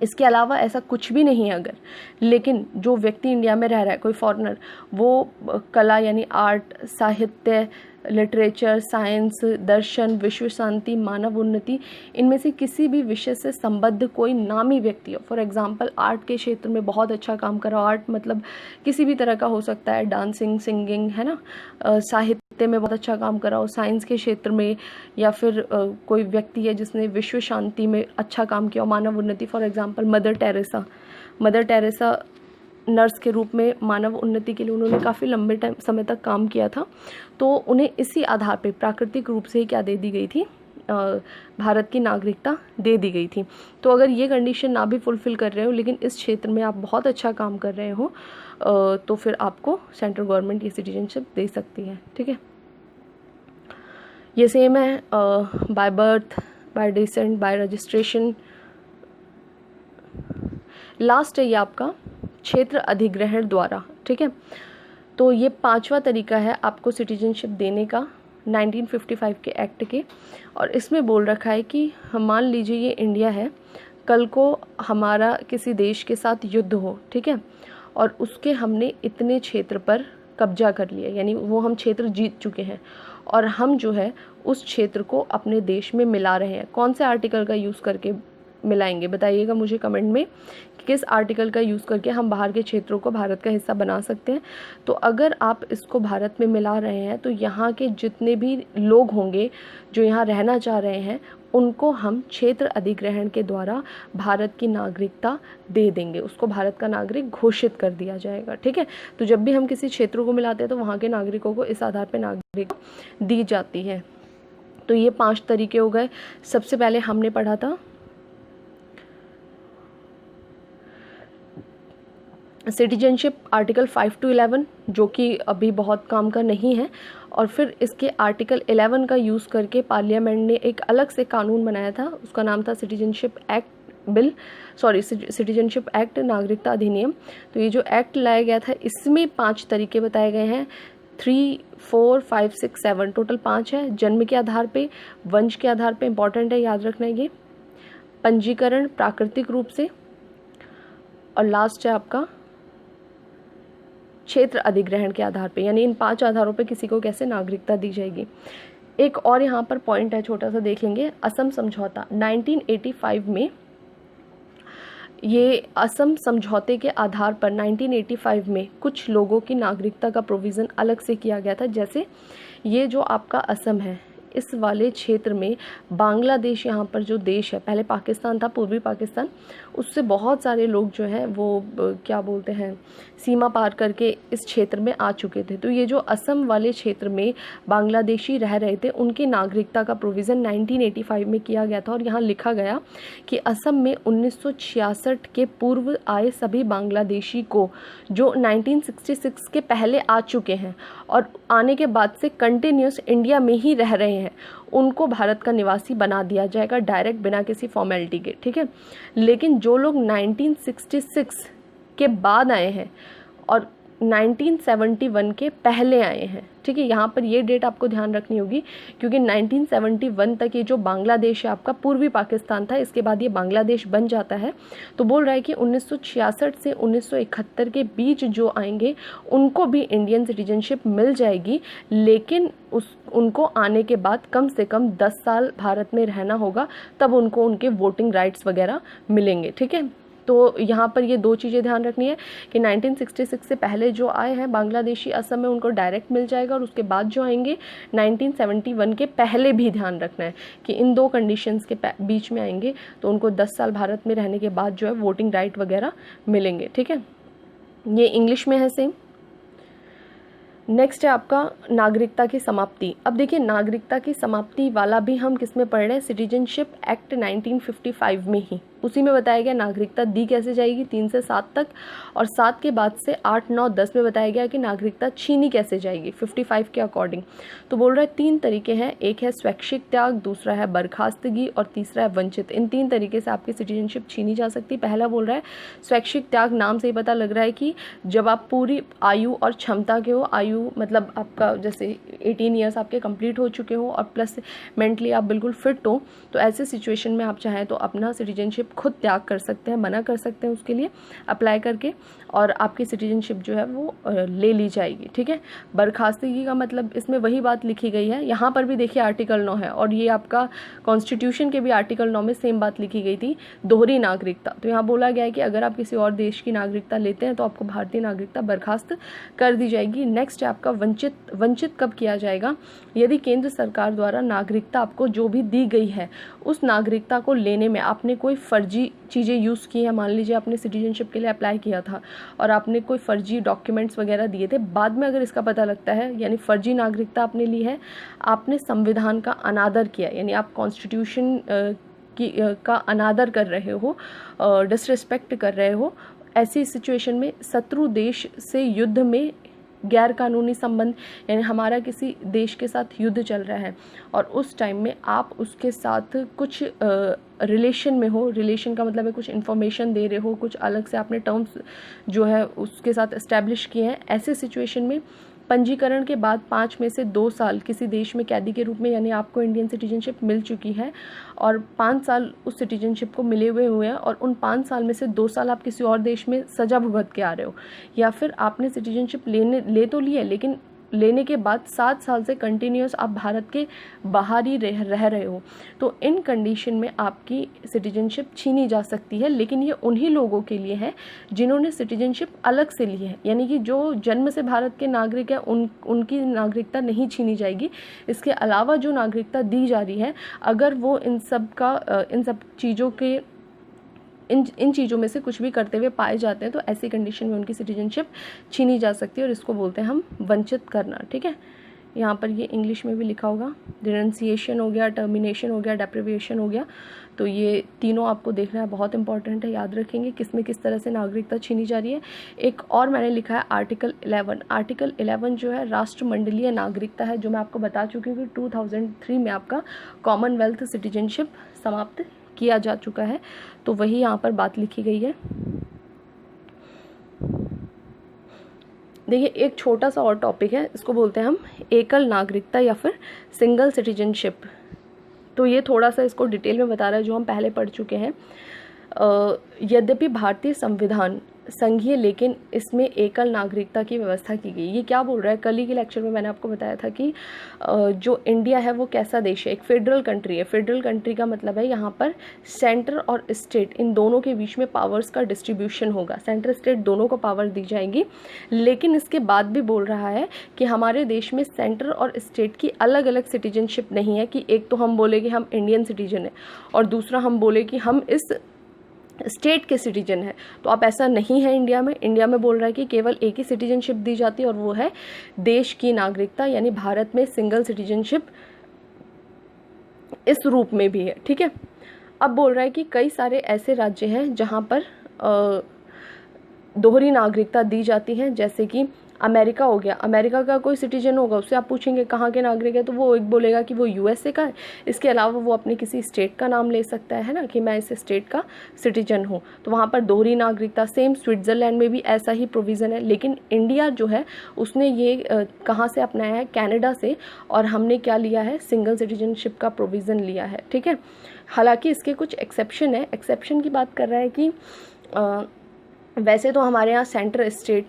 इसके अलावा ऐसा कुछ भी नहीं है अगर, लेकिन जो व्यक्ति इंडिया में रह रहा है, कोई फॉरेनर, वो कला यानी आर्ट, साहित्य, लिटरेचर, साइंस, दर्शन, विश्व शांति, मानव उन्नति, इनमें से किसी भी विषय से संबद्ध कोई नामी व्यक्ति हो। फॉर एग्जांपल आर्ट के क्षेत्र में बहुत अच्छा काम कर रहा हो, आर्ट मतलब किसी भी तरह का हो सकता है, डांसिंग, सिंगिंग, है ना, साहित्य में बहुत अच्छा काम कर रहा हो, साइंस के क्षेत्र में, या फिर कोई व्यक्ति है जिसने विश्व शांति में अच्छा काम किया हो, मानव उन्नति, for example mother Teresa nurse के रूप में मानव उन्नति के लिए उन्होंने काफ़ी लंबे समय तक काम किया था। तो उन्हें इसी आधार पे प्राकृतिक रूप से ही क्या दे दी गई थी, भारत की नागरिकता दे दी गई थी। तो अगर ये कंडीशन ना भी फुलफ़िल कर रहे हो लेकिन इस क्षेत्र में आप बहुत अच्छा काम कर रहे हो तो फिर आपको सेंट्रल गवर्नमेंट ये सिटीजनशिप दे सकती है, ठीक है। ये सेम है by birth, bye decent, bye registration. Last है ये आपका क्षेत्र अधिग्रहण द्वारा, ठीक है। तो ये 5वां तरीका है आपको सिटीजनशिप देने का 1955 के एक्ट के। और इसमें बोल रखा है कि हम मान लीजिए ये इंडिया है, कल को हमारा किसी देश के साथ युद्ध हो, ठीक है, और उसके हमने इतने क्षेत्र पर कब्जा कर लिया, यानी वो हम क्षेत्र जीत चुके हैं और हम जो है उस क्षेत्र को अपने देश में मिला रहे हैं। कौन से आर्टिकल का यूज़ करके मिलाएंगे बताइएगा मुझे कमेंट में, किस आर्टिकल का यूज़ करके हम बाहर के क्षेत्रों को भारत का हिस्सा बना सकते हैं। तो अगर आप इसको भारत में मिला रहे हैं तो यहाँ के जितने भी लोग होंगे जो यहाँ रहना चाह रहे हैं उनको हम क्षेत्र अधिग्रहण के द्वारा भारत की नागरिकता दे देंगे, उसको भारत का नागरिक घोषित कर दिया जाएगा, ठीक है। तो जब भी हम किसी क्षेत्र को मिलाते हैं तो वहाँ के नागरिकों को इस आधार पर नागरिकता दी जाती है। तो ये 5 तरीके हो गए। सबसे पहले हमने पढ़ा था सिटीजनशिप आर्टिकल 5 to 11 जो कि अभी बहुत काम का नहीं है, और फिर इसके आर्टिकल 11 का यूज़ करके पार्लियामेंट ने एक अलग से कानून बनाया था, उसका नाम था सिटीजनशिप एक्ट, नागरिकता अधिनियम। तो ये जो एक्ट लाया गया था इसमें 5 तरीके बताए गए हैं, 3, 4, 5, 6, 7, टोटल 5 है। जन्म के आधार पे, वंश के आधार पे, इंपॉर्टेंट है याद रखना ये, पंजीकरण प्राकृतिक रूप से, और लास्ट है आपका क्षेत्र अधिग्रहण के आधार पे, यानी इन 5 आधारों पे किसी को कैसे नागरिकता दी जाएगी। एक और यहाँ पर पॉइंट है, छोटा सा देख लेंगे, असम समझौता 1985 में। ये असम समझौते के आधार पर 1985 में कुछ लोगों की नागरिकता का प्रोविज़न अलग से किया गया था। जैसे ये जो आपका असम है, इस वाले क्षेत्र में बांग्लादेश, यहाँ पर जो देश है, पहले पाकिस्तान था, पूर्वी पाकिस्तान, उससे बहुत सारे लोग जो हैं वो क्या बोलते हैं सीमा पार करके इस क्षेत्र में आ चुके थे। तो ये जो असम वाले क्षेत्र में बांग्लादेशी रह रहे थे उनकी नागरिकता का प्रोविज़न 1985 में किया गया था और यहाँ लिखा गया कि असम में 1966 के पूर्व आए सभी बांग्लादेशी को जो 1966 के पहले आ चुके हैं और आने के बाद से कंटिन्यूस इंडिया में ही रह रहे हैं, उनको भारत का निवासी बना दिया जाएगा डायरेक्ट, बिना किसी फॉर्मेलिटी के, ठीक है। लेकिन जो लोग 1966 के बाद आए हैं और 1971 के पहले आए हैं, ठीक है, यहाँ पर ये डेट आपको ध्यान रखनी होगी क्योंकि 1971 तक ये जो बांग्लादेश है आपका पूर्वी पाकिस्तान था, इसके बाद ये बांग्लादेश बन जाता है। तो बोल रहा है कि 1966 से 1971 के बीच जो आएंगे उनको भी इंडियन सिटीजनशिप मिल जाएगी, लेकिन उनको आने के बाद कम से कम 10 साल भारत में रहना होगा, तब उनको उनके वोटिंग राइट्स वगैरह मिलेंगे, ठीक है। तो यहाँ पर ये दो चीज़ें ध्यान रखनी है कि 1966 से पहले जो आए हैं बांग्लादेशी असम में उनको डायरेक्ट मिल जाएगा और उसके बाद जो आएंगे 1971 के पहले भी ध्यान रखना है कि इन दो कंडीशंस के बीच में आएंगे तो उनको 10 साल भारत में रहने के बाद जो है वोटिंग राइट वगैरह मिलेंगे, ठीक है। ये इंग्लिश में है सेम। नेक्स्ट है आपका नागरिकता की समाप्ति। अब देखिए नागरिकता की समाप्ति वाला भी हम किस में पढ़ रहे हैं, सिटीजनशिप एक्ट 1955 में ही, उसी में बताया गया नागरिकता दी कैसे जाएगी 3 से 7 तक, और 7 के बाद से 8, 9, 10 में बताया गया कि नागरिकता छीनी कैसे जाएगी 55 के अकॉर्डिंग। तो बोल रहा है 3 तरीके हैं, एक है स्वैच्छिक त्याग, दूसरा है बर्खास्तगी और तीसरा है वंचित। इन 3 तरीके से आपकी सिटीजनशिप छीनी जा सकती है। पहला बोल रहा है स्वैच्छिक त्याग, नाम से ही पता लग रहा है कि जब आप पूरी आयु और क्षमता के हो, आयु मतलब आपका जैसे 18 ईयर्स आपके कंप्लीट हो चुके हो और प्लस मेंटली आप बिल्कुल फिट हो, तो ऐसे सिचुएशन में आप चाहें तो अपना सिटीजनशिप खुद त्याग कर सकते हैं, मना कर सकते हैं उसके लिए अप्लाई करके, और आपकी सिटीजनशिप जो है वो ले ली जाएगी, ठीक है। बर्खास्तगी का मतलब इसमें वही बात लिखी गई है, यहाँ पर भी देखिए आर्टिकल 9 है और ये आपका कॉन्स्टिट्यूशन के भी आर्टिकल 9 में सेम बात लिखी गई थी, दोहरी नागरिकता। तो यहाँ बोला गया है कि अगर आप किसी और देश की नागरिकता लेते हैं तो आपको भारतीय नागरिकता बर्खास्त कर दी जाएगी। नेक्स्ट है आपका वंचित कब किया जाएगा, यदि केंद्र सरकार द्वारा नागरिकता आपको जो भी दी गई है उस नागरिकता को लेने में आपने कोई फर्जी चीज़ें यूज़ की हैं, मान लीजिए आपने सिटीजनशिप के लिए अप्लाई किया था और आपने कोई फर्जी डॉक्यूमेंट्स वगैरह दिए थे, बाद में अगर इसका पता लगता है यानी फर्जी नागरिकता आपने ली है, आपने संविधान का अनादर किया, यानी आप कॉन्स्टिट्यूशन का अनादर कर रहे हो, डिसरिस्पेक्ट कर रहे हो, ऐसी सिचुएशन में शत्रु देश से युद्ध में गैर कानूनी संबंध, यानी हमारा किसी देश के साथ युद्ध चल रहा है और उस टाइम में आप उसके साथ कुछ रिलेशन में हो, रिलेशन का मतलब है कुछ इन्फॉर्मेशन दे रहे हो, कुछ अलग से आपने टर्म्स जो है उसके साथ इस्टेब्लिश किए हैं, ऐसे सिचुएशन में पंजीकरण के बाद 5 में से 2 साल किसी देश में कैदी के रूप में, यानी आपको इंडियन सिटीजनशिप मिल चुकी है और 5 साल उस सिटीजनशिप को मिले हुए हैं और उन 5 साल में से 2 साल आप किसी और देश में सजा भुगत के आ रहे हो, या फिर आपने सिटीजनशिप ले तो ली है लेकिन लेने के बाद 7 साल से कंटिन्यूस आप भारत के बाहर ही रह रहे हो, तो इन कंडीशन में आपकी सिटीजनशिप छीनी जा सकती है। लेकिन ये उन्हीं लोगों के लिए है जिन्होंने सिटीजनशिप अलग से ली है, यानी कि जो जन्म से भारत के नागरिक हैं उनकी नागरिकता नहीं छीनी जाएगी। इसके अलावा जो नागरिकता दी जा रही है, अगर वो इन सब चीज़ों के इन चीज़ों में से कुछ भी करते हुए पाए जाते हैं तो ऐसी कंडीशन में उनकी सिटीजनशिप छीनी जा सकती है और इसको बोलते हैं हम वंचित करना, ठीक है। यहाँ पर ये इंग्लिश में भी लिखा होगा, डिनंसिएशन हो गया, टर्मिनेशन हो गया, डेप्रिविएशन हो गया, तो ये तीनों आपको देखना है, बहुत इंपॉर्टेंट है, याद रखेंगे किस में किस तरह से नागरिकता छीनी जा रही है। एक और मैंने लिखा है आर्टिकल 11। आर्टिकल 11 जो है राष्ट्रमंडलीय नागरिकता है, जो मैं आपको बता चुकी हूँ कि 2003 में आपका कॉमनवेल्थ सिटीजनशिप समाप्त किया जा चुका है, तो वही यहाँ पर बात लिखी गई है। देखिए एक छोटा सा और टॉपिक है, इसको बोलते हैं हम एकल नागरिकता या फिर सिंगल सिटीजनशिप। तो ये थोड़ा सा इसको डिटेल में बता रहा है जो हम पहले पढ़ चुके हैं। यद्यपि भारतीय संविधान संघीय, लेकिन इसमें एकल नागरिकता की व्यवस्था की गई। ये क्या बोल रहा है, कल ही के लेक्चर में मैंने आपको बताया था कि जो इंडिया है वो कैसा देश है, एक फेडरल कंट्री है। फेडरल कंट्री का मतलब है यहाँ पर सेंटर और स्टेट इन दोनों के बीच में पावर्स का डिस्ट्रीब्यूशन होगा, सेंटर स्टेट दोनों को पावर दी जाएगी। लेकिन इसके बाद भी बोल रहा है कि हमारे देश में सेंटर और स्टेट की अलग अलग सिटीजनशिप नहीं है, कि एक तो हम बोले कि हम इंडियन सिटीजन है और दूसरा हम बोले कि हम इस स्टेट के सिटीजन है। तो अब ऐसा नहीं है इंडिया में। इंडिया में बोल रहा है कि केवल एक ही सिटीजनशिप दी जाती है और वो है देश की नागरिकता, यानी भारत में सिंगल सिटीजनशिप इस रूप में भी है, ठीक है। अब बोल रहा है कि कई सारे ऐसे राज्य हैं जहाँ पर दोहरी नागरिकता दी जाती है, जैसे कि अमेरिका हो गया। अमेरिका का कोई सिटीजन होगा, उससे आप पूछेंगे कहाँ के नागरिक है, तो वो एक बोलेगा कि वो यूएसए का है। इसके अलावा वो अपने किसी स्टेट का नाम ले सकता है ना, कि मैं इस स्टेट का सिटीजन हूँ, तो वहाँ पर दोहरी नागरिकता। सेम स्विट्ज़रलैंड में भी ऐसा ही प्रोविज़न है। लेकिन इंडिया जो है उसने ये कहाँ से अपनाया है, कनाडा से, और हमने क्या लिया है, सिंगल सिटीजनशिप का प्रोविज़न लिया है, ठीक है। हालांकि इसके कुछ एक्सेप्शन है। एक्सेप्शन की बात कर रहा है कि वैसे तो हमारे यहाँ सेंटर स्टेट,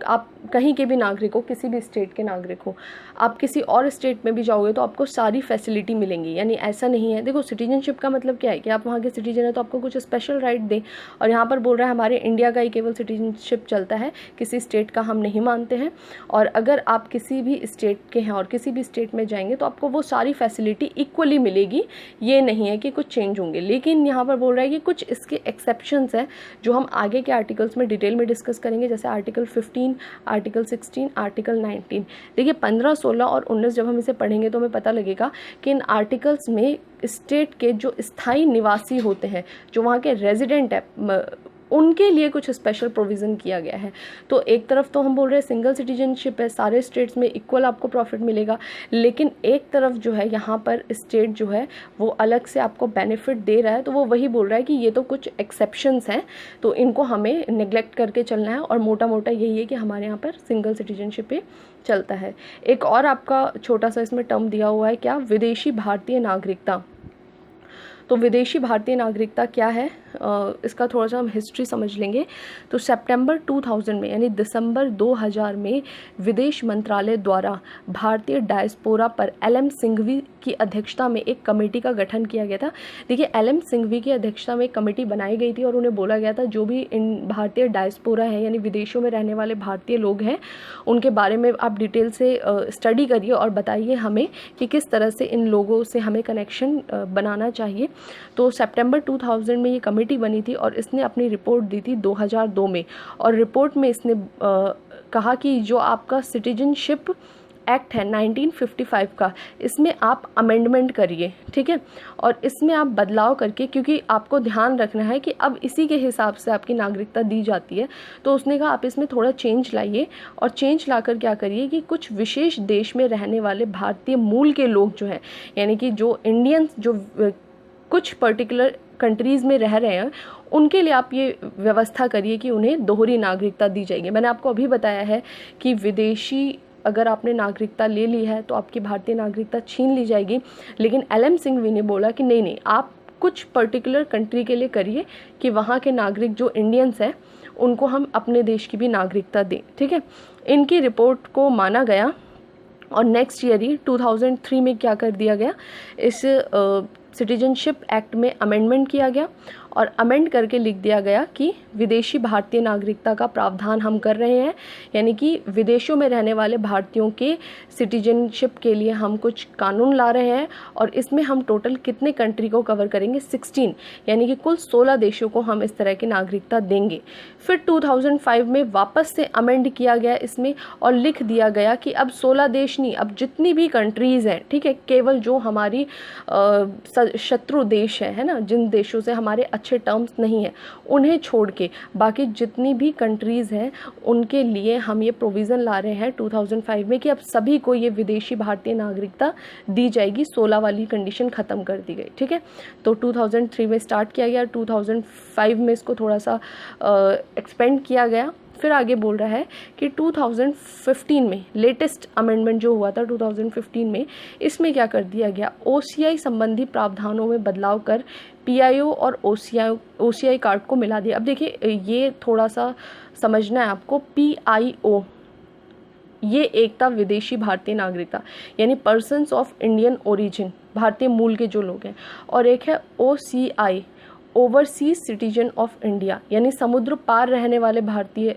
आप कहीं के भी नागरिक हो, किसी भी स्टेट के नागरिक हो, आप किसी और स्टेट में भी जाओगे तो आपको सारी फैसिलिटी मिलेंगी। यानी ऐसा नहीं है, देखो सिटीजनशिप का मतलब क्या है कि आप वहाँ के सिटीजन है तो आपको कुछ स्पेशल राइट दें। और यहाँ पर बोल रहा है हमारे इंडिया का ही केवल सिटीजनशिप चलता है, किसी स्टेट का हम नहीं मानते हैं। और अगर आप किसी भी स्टेट के हैं और किसी भी स्टेट में जाएंगे तो आपको वो सारी फैसिलिटी इक्वली मिलेगी, ये नहीं है कि कुछ चेंज होंगे। लेकिन यहाँ पर बोल रहा है कि कुछ इसके एक्सेप्शंस हैं जो हम आगे के आर्टिकल्स में डिटेल में डिस्कस करेंगे, जैसे आर्टिकल 15, आर्टिकल 16, आर्टिकल 19। देखिए 15, 16 और 19 जब हम इसे पढ़ेंगे तो हमें पता लगेगा कि इन आर्टिकल्स में स्टेट के जो स्थायी निवासी होते हैं, जो वहाँ के रेजिडेंट है, उनके लिए कुछ स्पेशल प्रोविज़न किया गया है। तो एक तरफ तो हम बोल रहे हैं सिंगल सिटीजनशिप है, सारे स्टेट्स में इक्वल आपको प्रॉफिट मिलेगा, लेकिन एक तरफ जो है यहाँ पर स्टेट जो है वो अलग से आपको बेनिफिट दे रहा है। तो वो वही बोल रहा है कि ये तो कुछ एक्सेप्शंस हैं, तो इनको हमें नेग्लेक्ट करके चलना है, और मोटा मोटा यही है कि हमारे यहाँ पर सिंगल सिटीजनशिप पे चलता है। एक और आपका छोटा सा इसमें टर्म दिया हुआ है, क्या, विदेशी भारतीय नागरिकता। तो विदेशी भारतीय नागरिकता क्या है, इसका थोड़ा सा हम हिस्ट्री समझ लेंगे। तो सितंबर 2000 में, यानी दिसंबर 2000 में विदेश मंत्रालय द्वारा भारतीय डायस्पोरा पर एल.एम. सिंघवी की अध्यक्षता में एक कमेटी का गठन किया गया था। देखिए एल.एम. सिंघवी की अध्यक्षता में एक कमेटी बनाई गई थी और उन्हें बोला गया था जो भी इन भारतीय डायस्पोरा है, यानी विदेशों में रहने वाले भारतीय लोग हैं, उनके बारे में आप डिटेल से स्टडी करिए और बताइए हमें कि किस तरह से इन लोगों से हमें कनेक्शन बनाना चाहिए। तो सितंबर 2000 में ये कमेटी बनी थी और इसने अपनी रिपोर्ट दी थी 2002 में, और रिपोर्ट में इसने कहा कि जो आपका सिटीजनशिप एक्ट है 1955 का, इसमें आप अमेंडमेंट करिए, ठीक है, और इसमें आप बदलाव करके, क्योंकि आपको ध्यान रखना है कि अब इसी के हिसाब से आपकी नागरिकता दी जाती है, तो उसने कहा आप इसमें थोड़ा चेंज लाइए, और चेंज लाकर क्या करिए कि कुछ विशेष देश में रहने वाले भारतीय मूल के लोग जो हैं, यानी कि जो इंडियंस जो कुछ पर्टिकुलर कंट्रीज़ में रह रहे हैं, उनके लिए आप ये व्यवस्था करिए कि उन्हें दोहरी नागरिकता दी जाएगी। मैंने आपको अभी बताया है कि विदेशी अगर आपने नागरिकता ले ली है तो आपकी भारतीय नागरिकता छीन ली जाएगी, लेकिन एल.एम. सिंघवी ने बोला कि नहीं, आप कुछ पर्टिकुलर कंट्री के लिए करिए कि वहाँ के नागरिक जो इंडियंस हैं उनको हम अपने देश की भी नागरिकता दें, ठीक है। इनकी रिपोर्ट को माना गया और नेक्स्ट ईयर ही 2003 में क्या कर दिया गया, इस सिटीजनशिप एक्ट में अमेंडमेंट किया गया और अमेंड करके लिख दिया गया कि विदेशी भारतीय नागरिकता का प्रावधान हम कर रहे हैं, यानी कि विदेशों में रहने वाले भारतीयों के सिटीजनशिप के लिए हम कुछ कानून ला रहे हैं, और इसमें हम टोटल कितने कंट्री को कवर करेंगे, 16, यानी कि कुल 16 देशों को हम इस तरह की नागरिकता देंगे। फिर 2005 में वापस से अमेंड किया गया इसमें और लिख दिया गया कि अब 16 देश नहीं, अब जितनी भी कंट्रीज़ हैं, ठीक है, केवल जो हमारी शत्रु देश है ना, जिन देशों से हमारे अच्छे टर्म्स नहीं है, उन्हें छोड़ के बाकी जितनी भी कंट्रीज़ हैं उनके लिए हम ये प्रोविज़न ला रहे हैं 2005 में कि अब सभी को ये विदेशी भारतीय नागरिकता दी जाएगी। 16 वाली कंडीशन ख़त्म कर दी गई, ठीक है। तो 2003 में स्टार्ट किया गया, 2005 में इसको थोड़ा सा एक्सपेंड किया गया। फिर आगे बोल रहा है कि 2015 में लेटेस्ट अमेंडमेंट जो हुआ था 2015 में, इसमें क्या कर दिया गया, ओसीआई संबंधी प्रावधानों में बदलाव कर पीआईओ और ओसीआई कार्ड को मिला दिया। अब देखिए ये थोड़ा सा समझना है आपको, पीआईओ ये एक था विदेशी भारतीय नागरिकता, यानी पर्सन्स ऑफ इंडियन ओरिजिन, भारतीय मूल के जो लोग हैं, और एक है OCI, overseas citizen of India, यानी समुद्र पार रहने वाले भारतीय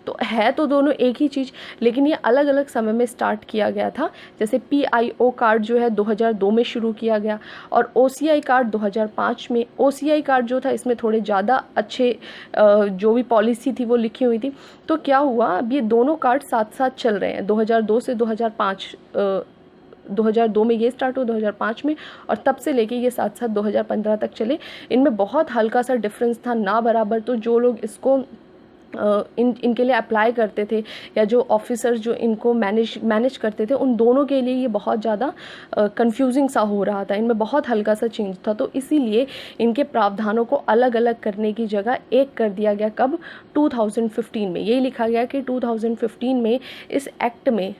तो है तो दोनों एक ही चीज़, लेकिन ये अलग अलग समय में स्टार्ट किया गया था। जैसे PIO कार्ड जो है 2002 में शुरू किया गया और OCI कार्ड 2005 में। OCI कार्ड जो था इसमें थोड़े ज़्यादा अच्छे जो भी पॉलिसी थी वो लिखी हुई थी। तो क्या हुआ, अब ये दोनों कार्ड साथ साथ चल रहे हैं 2002 से 2005। 2002 में ये स्टार्ट हुआ, 2005 में, और तब से लेके ये साथ साथ 2015 तक चले। इनमें बहुत हल्का सा डिफरेंस था ना बराबर। तो जो लोग इसको इनके लिए अप्लाई करते थे या जो ऑफिसर जो इनको मैनेज करते थे, उन दोनों के लिए ये बहुत ज़्यादा कंफ्यूजिंग सा हो रहा था। इनमें बहुत हल्का सा चेंज था। तो इसीलिए इनके प्रावधानों को अलग अलग करने की जगह एक कर दिया गया। कब? 2015 में। यही लिखा गया कि 2015 में इस एक्ट में,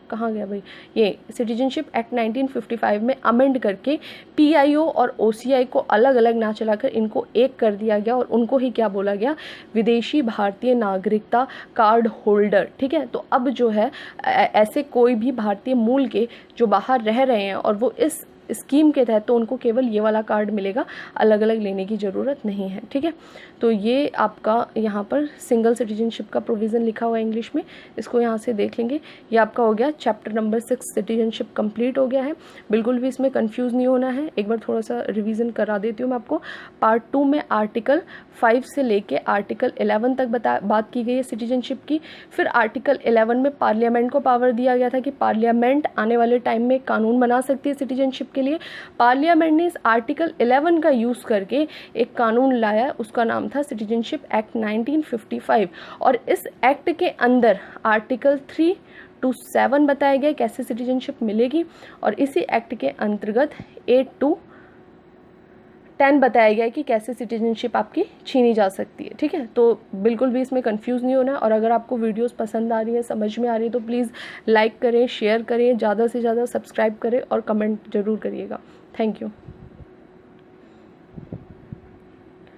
कहाँ गया भाई, ये सिटीजनशिप एक्ट 1955 में अमेंड करके PIO और OCI को अलग अलग ना चलाकर इनको एक कर दिया गया और उनको ही क्या बोला गया? विदेशी भारतीय नागरिकता कार्ड होल्डर। ठीक है, तो अब जो है ऐसे कोई भी भारतीय मूल के जो बाहर रह रहे हैं और वो इस स्कीम के तहत, तो उनको केवल ये वाला कार्ड मिलेगा, अलग अलग लेने की ज़रूरत नहीं है। ठीक है, तो ये आपका यहाँ पर सिंगल सिटीजनशिप का प्रोविज़न लिखा हुआ है इंग्लिश में, इसको यहाँ से देख लेंगे। ये आपका हो गया चैप्टर नंबर 6, सिटीजनशिप कंप्लीट हो गया है। बिल्कुल भी इसमें कंफ्यूज नहीं होना है। एक बार थोड़ा सा रिवीजन करा देती हूँ मैं आपको। पार्ट 2 में आर्टिकल 5 से लेके आर्टिकल 11 तक बात की गई है सिटीजनशिप की। फिर आर्टिकल 11 में पार्लियामेंट को पावर दिया गया था कि पार्लियामेंट आने वाले टाइम में कानून बना सकती है सिटीजनशिप के लिए। पार्लियामेंट ने इस आर्टिकल 11 का यूज़ करके एक कानून लाया, उसका नाम था सिटीजनशिप एक्ट 1955। और इस एक्ट के अंदर आर्टिकल 3 to 7 बताया गया कैसे सिटीजनशिप मिलेगी, और इसी एक्ट के अंतर्गत 8 to 10 बताया गया है कि कैसे सिटीजनशिप आपकी छीनी जा सकती है। ठीक है, तो बिल्कुल भी इसमें कंफ्यूज नहीं होना है। और अगर आपको वीडियोस पसंद आ रही है, समझ में आ रही है, तो प्लीज़ लाइक करें, शेयर करें, ज़्यादा से ज़्यादा सब्सक्राइब करें और कमेंट ज़रूर करिएगा। Thank you.